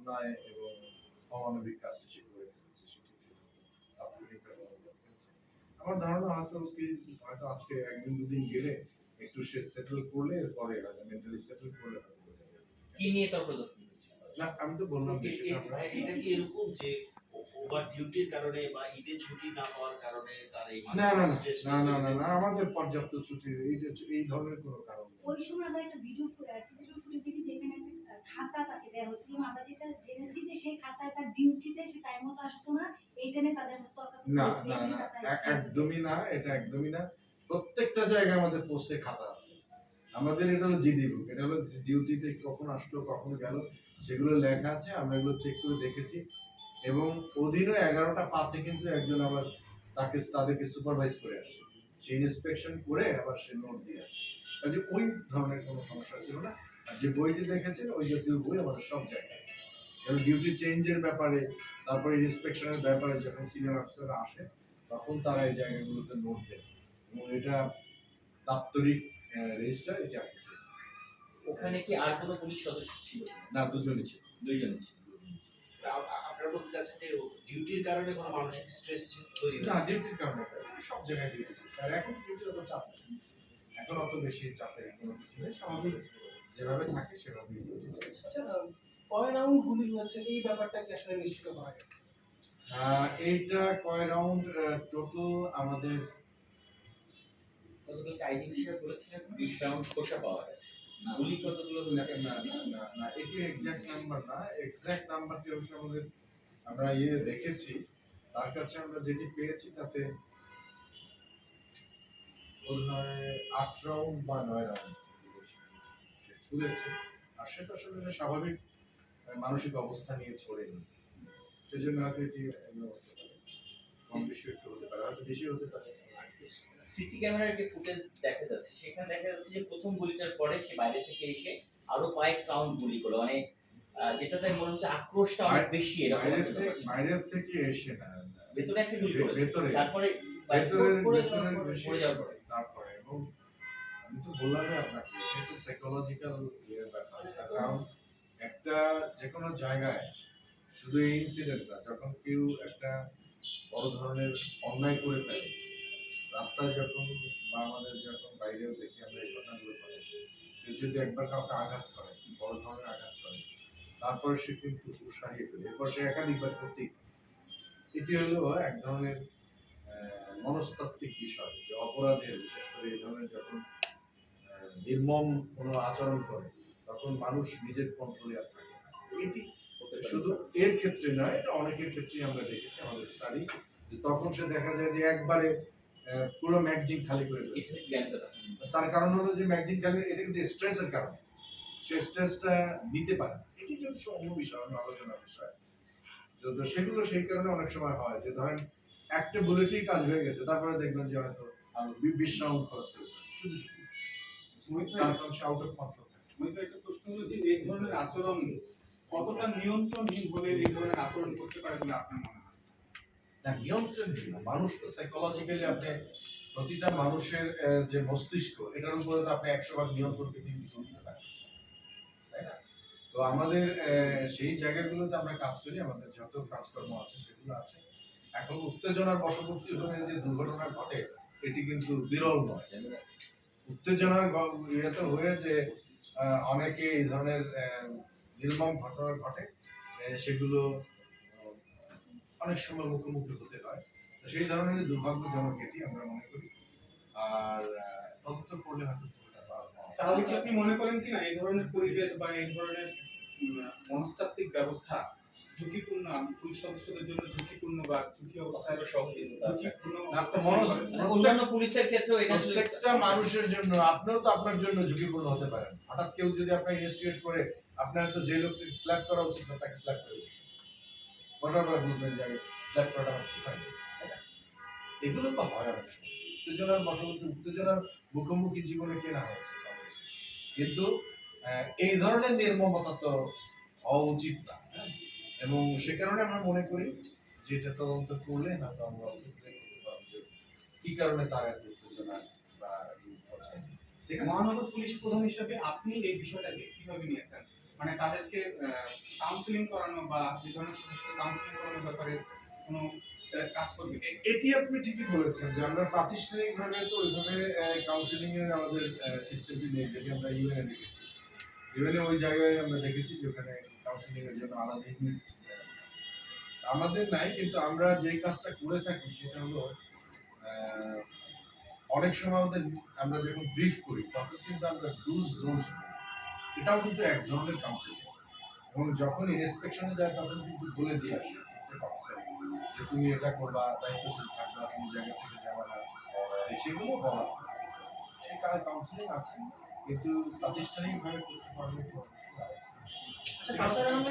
অন্যায় এবং অমানবিক কাজটি সে করে ফেলেছে, সেটি তাৎক্ষণিকভাবে অবগত হয়েছে। আমার ধারণা হয়তো আজকে একদিন দুদিন গেলে একটু সে সেটেল করলে এরপরে মেন্টালি সেটেল করলে হয়তো বোঝা যাবে। কি নিয়ে তর্ক-তর্কি হয়েছে? না, আমি তো বললাম যে সেটা ভাই এটা কি এরকম যে ওভার ডিউটির কারণে বা ঈদে ছুটি না পাওয়ার কারণে তার এই না না স্ট্রেস না না না না আমাদের পর্যাপ্ত ছুটি এই ধরনের কোনো কারণ নেই। ওই সময় আমরা একটা ভিডিও সিসিটিভি ফুটেজ দেখি যেখানে একটা খাতা তাকে দেওয়া হচ্ছিল, আমরা যেটা জেনেছি যে সেই খাতায় তার ডিউটিতে সে টাইম মতো আসতো না, এইটা নিয়ে তাদের তর্কাতর্কি না হয়েছে। না না একদমই না, এটা একদমই না। প্রত্যেকটা জায়গায় আমাদের পোস্টে খাতা আছে। আমাদের এটা হলো জিডি বুক, এটা হলো ডিউটিতে কখন আসলো কখন গেল সেগুলো লেখা আছে, আমরা এগুলো চেক করে দেখেছি। এবং অধীনে 11টা 5-এ কিন্তু একজন আবার তাদেরকে সুপারভাইজ করে আসে, সে ইন্সপেকশন করে আবার সে নোট দিয়ে আসে। কাজে ওই ধরনের কোনো সমস্যা ছিল না। আর যে বইটি দেখেছেন ওই জাতীয় বই আমাদের সব জায়গায় আছে। এবং ডিউটি চেঞ্জের ব্যাপারে, তারপরে ইন্সপেকশনের ব্যাপারে যখন সিনিয়র অফিসাররা আসে তখন তারা এই জায়গাগুলোতে নোট দেয় এবং এটা দাপ্তরিক রেজিস্টার, এটা কিছু ওখানে কি আর কোনো পুলিশ সদস্য ছিল? না, দুজনই ছিল। দুইজনই ছিল। আপনারা বলতে চাচ্ছেন যে ডিউটির কারণে কোনো মানসিক স্ট্রেস তৈরি না, হয়? ডিউটির কারণে সব জায়গায় ডিউটি করছে। আর এখন ডিউটির অত চাপ নেই, এখন অত বেশি চাপের কোনো কিছু নেই, স্বাভাবিক যেভাবে থাকে সেভাবেই ডিউটি করে। আচ্ছা, কয় রাউন্ড গুলি হয়েছে এই ব্যাপারটা কি আসলে নিশ্চিত করা গেছে? এইটা কয় রাউন্ড টোটাল আমাদের গতকালকে আইজিপি সাহেব বলেছিলেন 20 রাউন্ড খোসা পাওয়া গেছে। গুলি কতগুলো না হয়েছে? না না না এটি এক্সাক্ট নাম্বার না, এক্সাক্ট নাম্বারটি অবশ্য আমাদের আমরা দেখেছি, তার কাছে আমরা যেটি পেয়েছি তাতে বোধহয় 8 রাউন্ড বা 9 রাউন্ড সে ছুঁড়েছে। আর সে তো আসলে স্বাভাবিক মানসিক অবস্থা নিয়ে ছড়েনি, সেজন্য হয়তো এটি হতে পারে, কম বেশি একটু হতে পারে, হয়তো বেশি হতে পারে। সিসি ক্যামেরার যে ফুটেজ দেখা যাচ্ছে সেখানে দেখা যাচ্ছে যে প্রথম গুলিটার পরে সে বাইরে থেকে এসে আরো কয়েক রাউন্ড গুলি করলো, মানে যেটাতে মনে হচ্ছে আক্রোশটা অনেক বেশি। এরকম বাইরের থেকে এসে না, ভেতরে একটা গুলি করেছে, ভেতরে তারপরে পড়ে যাওয়ার পরে তারপরে এবং আমি তো বললামই আপনাকে এটা সাইকোলজিক্যাল ব্যাপার। তার কারণ একটা যে কোনো জায়গায় শুধু এই ইনসিডেন্ট না, যখন কেউ একটা বড় ধরনের অন্যায় করে ফেলে, রাস্তায় যখন বা আমাদের যখন বাইরেও দেখি আমরা এই ঘটনাগুলো ঘটে, কেউ যদি একবার কাউকে আঘাত করে, বড় ধরনের আঘাত করে, তারপর সে কিন্তু সারিয়ে ফেলে, এরপর সে একাধিকবার করতেই থাকে। এটি হলো এক ধরনের মনস্তাত্ত্বিক বিষয়, যে অপরাধের বিশেষ করে এই ধরনের যখন নির্মম কোনো আচরণ করে তখন মানুষ নিজের কন্ট্রোলে আর থাকে না। এটি শুধু এর ক্ষেত্রে নয়, এটা অনেকের ক্ষেত্রেই আমরা দেখেছি আমাদের স্টাডি, যে তখন সে দেখা যায় যে একবারে পুরো ম্যাগজিন খালি করে ফেলেছে। তার কারণ হলো যে ম্যাগজিন খালি, এটা কিন্তু স্ট্রেসের কারণে, সে স্ট্রেসটা নিতে পারে না। এটি যদি অন্য বিষয়, অন্য আলোচনার বিষয়, যদি সেগুলো সেই কারণে অনেক সময় হয় যে ধরেন একটা বুলেটেই কাজ হয়ে গেছে, তারপরে দেখবেন যে হয়তো 20 রাউন্ড খরচ করে ফেলেছে শুধু শুধু, তার কারণ সে আউট অফ কন্ট্রোল থাকে। একটা প্রশ্ন হলো যে এই ধরনের আচরণ কতটা নিয়ন্ত্রণহীন হলে এই ধরনের আচরণ করতে পারে বলে আপনার মনে হয়? না, নিয়ন্ত্রণহীন না, মানুষ তো সাইকোলজিক্যালি আপনি প্রতিটা মানুষের যে মস্তিষ্ক, এটার উপরে তো আপনি 100 ভাগ নিয়ন্ত্রণ পৃথিবীর কিছু দিতে পারেন, তাই না? তো আমাদের সেই জায়গাগুলোতে আমরা কাজ করি, আমাদের যত কাজকর্ম আছে সেগুলো আছে। এখন উত্তেজনার বশবর্তী হয়ে যে দুর্ঘটনা ঘটে এটি কিন্তু বিরল নয়। উত্তেজনার ইয়েতে হয়ে যে অনেকে এই ধরনের নির্মম ঘটনা ঘটে, সেগুলো অনেক সময় মুখোমুখি হতে হয়। তো সেই ধরনের দুর্ভাগ্যজনক এটি আমরা মনে করি। আর তদন্ত করলে হয়তো তাহলে কি আপনি মনে করেন কিনা এই ধরনের পরিবেশ বা এই ধরনের মনস্তাত্ত্বিক ব্যবস্থা ঝুঁকিপূর্ণ, পুলিশ সদস্যদের জন্য ঝুঁকিপূর্ণ বা ঝুঁকি অবস্থায় অন্যান্য পুলিশের ক্ষেত্রেও এটা প্রত্যেকটা মানুষের জন্য, আপনিও তো আপনার জন্য ঝুঁকিপূর্ণ হতে পারেন। হঠাৎ কেউ যদি আপনার ইনভেস্টিগেট করে, আপনার তো যে লোককে স্ল্যাপ করা উচিত না তাকে স্ল্যাপ করে বসার পর বুঝবেন যে আমি স্ল্যাপ করাটা আমার ঠিক হয়নি, তাই না? এগুলো তো হয় অনেক সময়। উত্তেজনার বশবর্তী, উত্তেজনার মুখোমুখি জীবনে কেনা হয়েছে, কিন্তু এই ধরনের নির্মমতা তো হওয়া উচিত না। এবং সে কারণে আমরা মনে করি যে এটা তদন্ত করলে না তো আমরা করতে পারবো যে কি কারণে তার এত উত্তেজনা বা মহানগর পুলিশ প্রধান হিসেবে আপনি এই বিষয়টাকে কিভাবে নিয়েছেন? মানে তাদেরকে কাউন্সিলিং করানো বা এই ধরনের সমস্ত কাউন্সিলিং করানোর ব্যাপারে কোনো কাজ করবে? এটি আপনি ঠিকই বলেছেন যে আমরা প্রাতিষ্ঠানিকভাবে তো ওইভাবে কাউন্সিলিং এর আমাদের সিস্টেমটি নেই, যেটি আমরা ইউএনএ দেখেছি। ইউএনএ ওই জায়গায় আমরা দেখেছি যে ওখানে কাউন্সিলিং এর জন্য আলাদা ইউনিট আমাদের নাই, কিন্তু আমরা যেই কাজটা করে থাকি সেটা হলো অনেক সময় আমাদের আমরা যখন ব্রিফ করি তখন কিন্তু আমরা ডুজ ডোন্টস, এটাও কিন্তু এক ধরনের কাউন্সিলিং। এবং যখন ইন্সপেকশনে যায় তখন কিন্তু বলে দিয়ে আসে প্রত্যেক অফিসার যে তুমি এটা করবা, দায়িত্বশীল থাকবা, তুমি জায়গা থেকে যাবা না, সেগুলো বলা হয়। সেই কাউন্সিলিং আছে, কিন্তু প্রাতিষ্ঠানিকভাবে করতে পারলে তো অবশ্যই আচ্ছা কাউসার আহমেদ